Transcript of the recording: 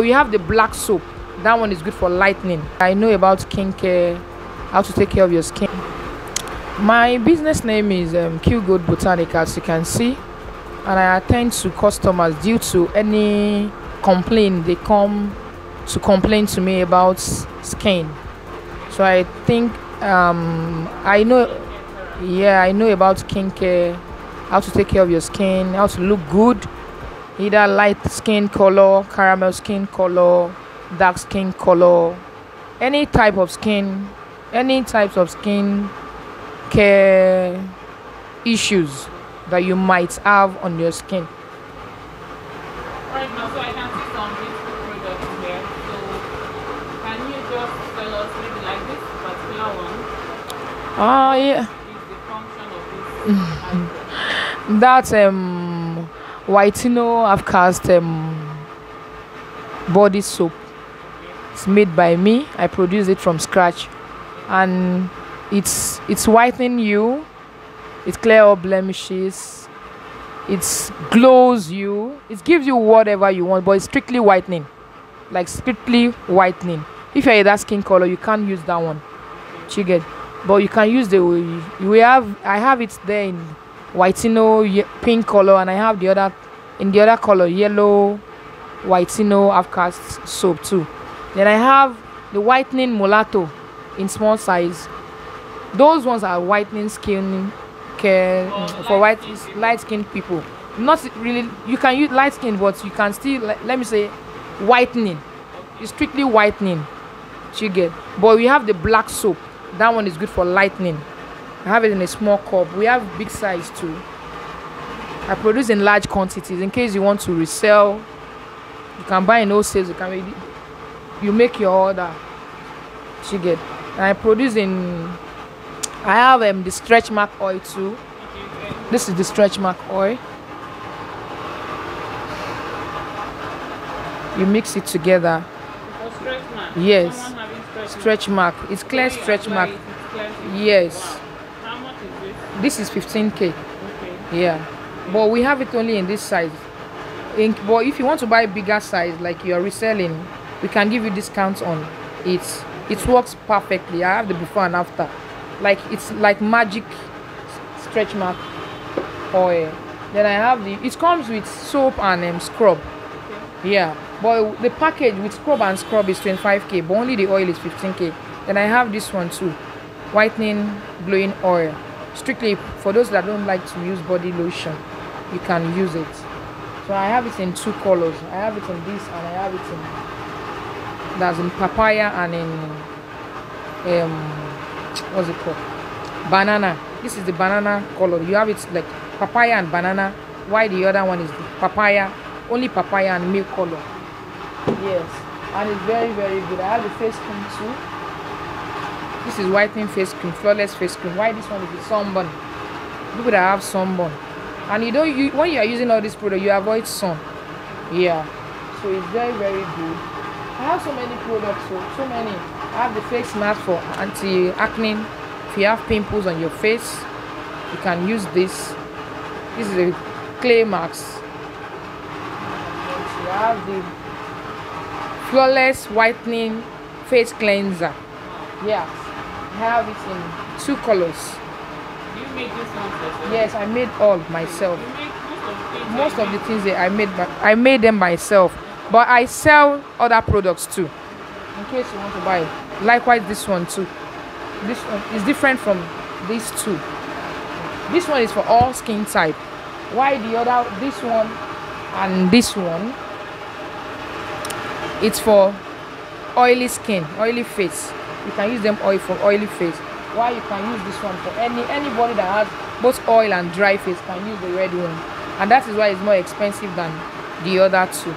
We have the black soap. That one is good for lightening. I know about skincare, how to take care of your skin. My business name is Q Good Botanic, as you can see, and I attend to customers due to any complaint they come to complain to me about skin. So I think I know, yeah, I know about skincare, how to take care of your skin, how to look good, either light skin color, caramel skin color, dark skin color, any type of skin, any types of skin care issues that you might have on your skin. Right now, so I can see some beautiful products here. So can you just tell us maybe like this particular one? Yeah. Is the function of this item? That's Whitino Afcast body soap. It's made by me. I produce it from scratch, and it's whitening you. It clear up blemishes. It glows you. It gives you whatever you want, but it's strictly whitening, like strictly whitening. If you're a dark skin color, you can't use that one. Chicken, but you can use the I have it there in whitino pink color, and I have the other in the other color, yellow whitino Afcast soap too. Then I have the whitening mulatto in small size. Those ones are whitening skin care for light skinned people. Not really, you can use light skin, but you can still let me say whitening. It's strictly whitening. You get. But we have the black soap. That one is good for lightening. I have it in a small cup. We have big size too. I produce in large quantities in case you want to resell. You can buy in wholesale. You make your order. You get. And I produce in. I have the stretch mark oil too. This is the stretch mark oil. You mix it together. Stretch mark. Yes. Stretch mark. It's clear stretch mark. Yes. Wow. How much is this? This is 15K. Okay. Yeah. But we have it only in this size. But if you want to buy bigger size, like you're reselling, we can give you discounts on it. It works perfectly. I have the before and after. Like it's like magic stretch mark oil. Then I have it comes with soap and scrub. Okay. Yeah, but the package with scrub and scrub is 25K, but only the oil is 15K. Then I have this one too, whitening glowing oil, strictly for those that don't like to use body lotion. You can use it. So I have it in two colors. I have it in this, and I have it in that's in papaya and in what's it called, banana. This is the banana color. You have it like papaya and banana, while the other one is the papaya, only papaya and milk color. Yes, and it's very good. I have the face cream too. This is whitening face cream, flawless face cream. Why this one is the sunburn? People that have sunburn, and when you are using all this product, you avoid sun. Yeah, so it's very good. I have so many products, so many. I have the face mask for anti-acne. If you have pimples on your face, you can use this. This is a clay mask. You have the flawless whitening face cleanser. Yeah, I have it in two colors. Do you make this one yourself? Yes, I made all myself. You make Most of the things that I made them myself, but I sell other products too, in case you want to buy it. Likewise, this one too. This one is different from these two. This one is for all skin type. Why the other, this one and this one, it's for oily skin, oily face. You can use them oil for oily face. Why you can use this one for anybody that has both oil and dry face can use the red one, and that is why it's more expensive than the other two.